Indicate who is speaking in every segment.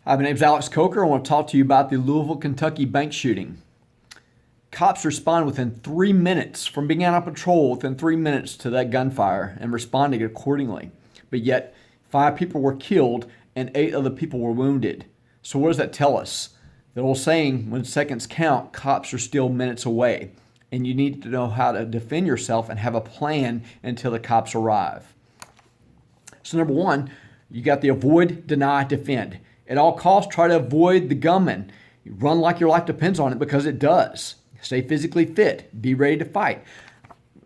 Speaker 1: Hi, my name is Alex Coker. I want to talk to you about the Louisville, Kentucky bank shooting. Cops respond within 3 minutes from being out on patrol within 3 minutes to that gunfire and responding accordingly. But yet, 5 people were killed and 8 other people were wounded. So what does that tell us? The old saying, when seconds count, cops are still minutes away. And you need to know how to defend yourself and have a plan until the cops arrive. So number one, you got the avoid, deny, defend. At all costs, try to avoid the gunman. Run like your life depends on it, because it does. Stay physically fit. Be ready to fight.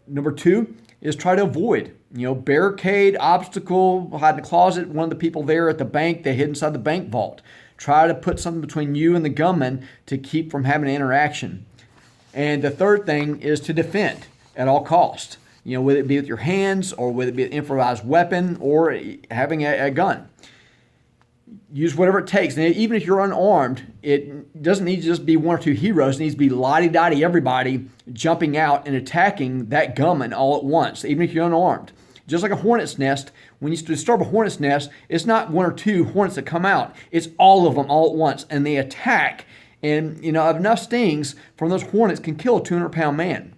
Speaker 1: Number 2 is try to avoid. Barricade, obstacle, hide in the closet. One of the people there at the bank, they hid inside the bank vault. Try to put something between you and the gunman to keep from having an interaction. And the third thing is to defend at all costs. Whether it be with your hands or whether it be an improvised weapon or having a gun. Use whatever it takes. And even if you're unarmed, it doesn't need to just be 1 or 2 heroes. It needs to be lottie-dottie everybody jumping out and attacking that gunman all at once, even if you're unarmed. Just like a hornet's nest, when you disturb a hornet's nest, it's not 1 or 2 hornets that come out. It's all of them all at once, and they attack. And, enough stings from those hornets can kill a 200-pound man.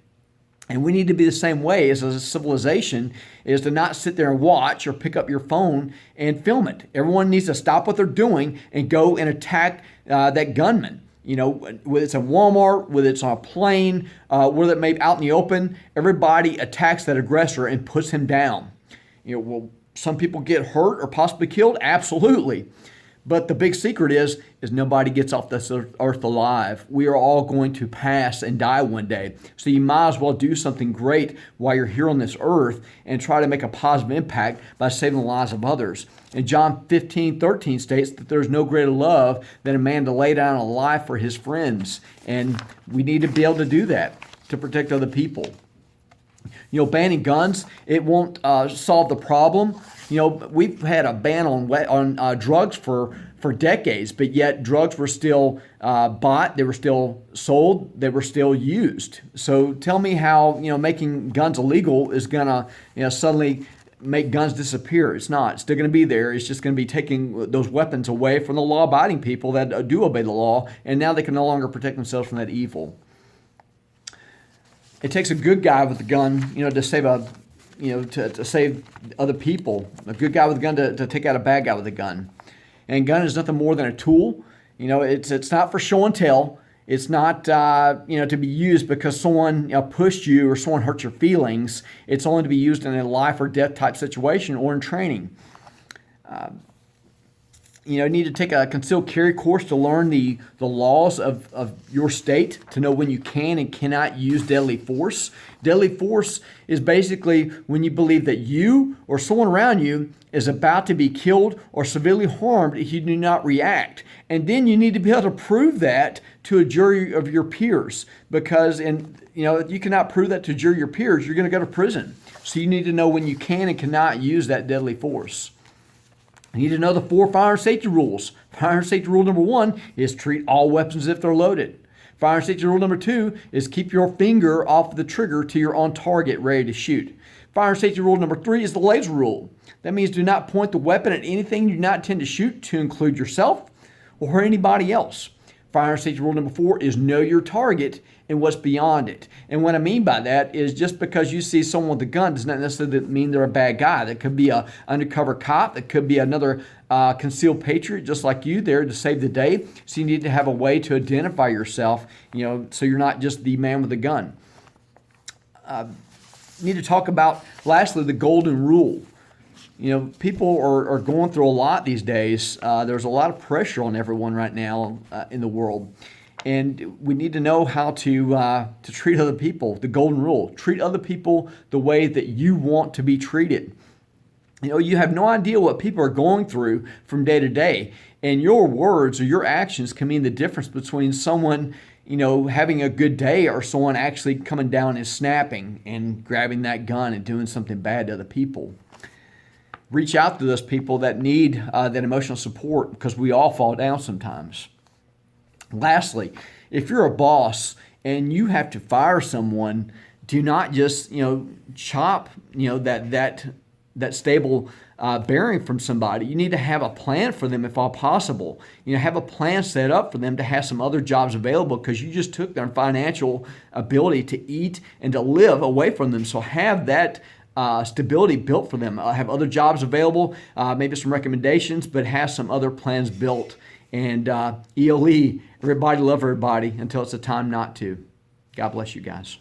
Speaker 1: And we need to be the same way as a civilization, is to not sit there and watch or pick up your phone and film it. Everyone needs to stop what they're doing and go and attack that gunman. Whether it's in Walmart, whether it's on a plane, whether it may be out in the open, everybody attacks that aggressor and puts him down. Will some people get hurt or possibly killed? Absolutely. But the big secret is nobody gets off this earth alive. We are all going to pass and die one day. So you might as well do something great while you're here on this earth and try to make a positive impact by saving the lives of others. And John 15:13 states that there's no greater love than a man to lay down a life for his friends. And we need to be able to do that to protect other people. Banning guns, it won't solve the problem. We've had a ban on drugs for decades, but yet drugs were still bought, they were still sold, they were still used. So tell me how making guns illegal is gonna suddenly make guns disappear. It's not. It's still going to be there. It's just going to be taking those weapons away from the law-abiding people that do obey the law, and now they can no longer protect themselves from that evil. It takes a good guy with a gun, to save to save other people. A good guy with a gun to take out a bad guy with a gun. And gun is nothing more than a tool. It's not for show and tell. It's not to be used because someone pushed you or someone hurt your feelings. It's only to be used in a life or death type situation or in training. You need to take a concealed carry course to learn the laws of your state, to know when you can and cannot use deadly force. Deadly force is basically when you believe that you or someone around you is about to be killed or severely harmed if you do not react. And then you need to be able to prove that to a jury of your peers, because if you cannot prove that to a jury of your peers, you're going to go to prison. So you need to know when you can and cannot use that deadly force. You need to know the 4 fire safety rules. Fire safety rule number 1 is treat all weapons as if they're loaded. Fire safety rule number 2 is keep your finger off the trigger till you're on target, ready to shoot. Fire safety rule number 3 is the laser rule. That means do not point the weapon at anything you do not intend to shoot, to include yourself or anybody else. Fire safety rule number 4 is know your target and what's beyond it. And what I mean by that is just because you see someone with a gun does not necessarily mean they're a bad guy. That could be an undercover cop. That could be another concealed patriot just like you there to save the day. So you need to have a way to identify yourself, so you're not just the man with a gun. You need to talk about, lastly, the golden rule. People are going through a lot these days. There's a lot of pressure on everyone right now in the world. And we need to know how to treat other people. The golden rule: treat other people the way that you want to be treated. You have no idea what people are going through from day to day, and your words or your actions can mean the difference between someone having a good day or someone actually coming down and snapping and grabbing that gun and doing something bad to other people. Reach out to those people that need that emotional support, because we all fall down sometimes. Lastly, if you're a boss and you have to fire someone, do not just chop that stable bearing from somebody. You need to have a plan for them if all possible. Have a plan set up for them to have some other jobs available because you just took their financial ability to eat and to live away from them. So have that stability built for them. Have other jobs available, maybe some recommendations, but have some other plans built. And ELE, everybody love everybody until it's a time not to. God bless you guys.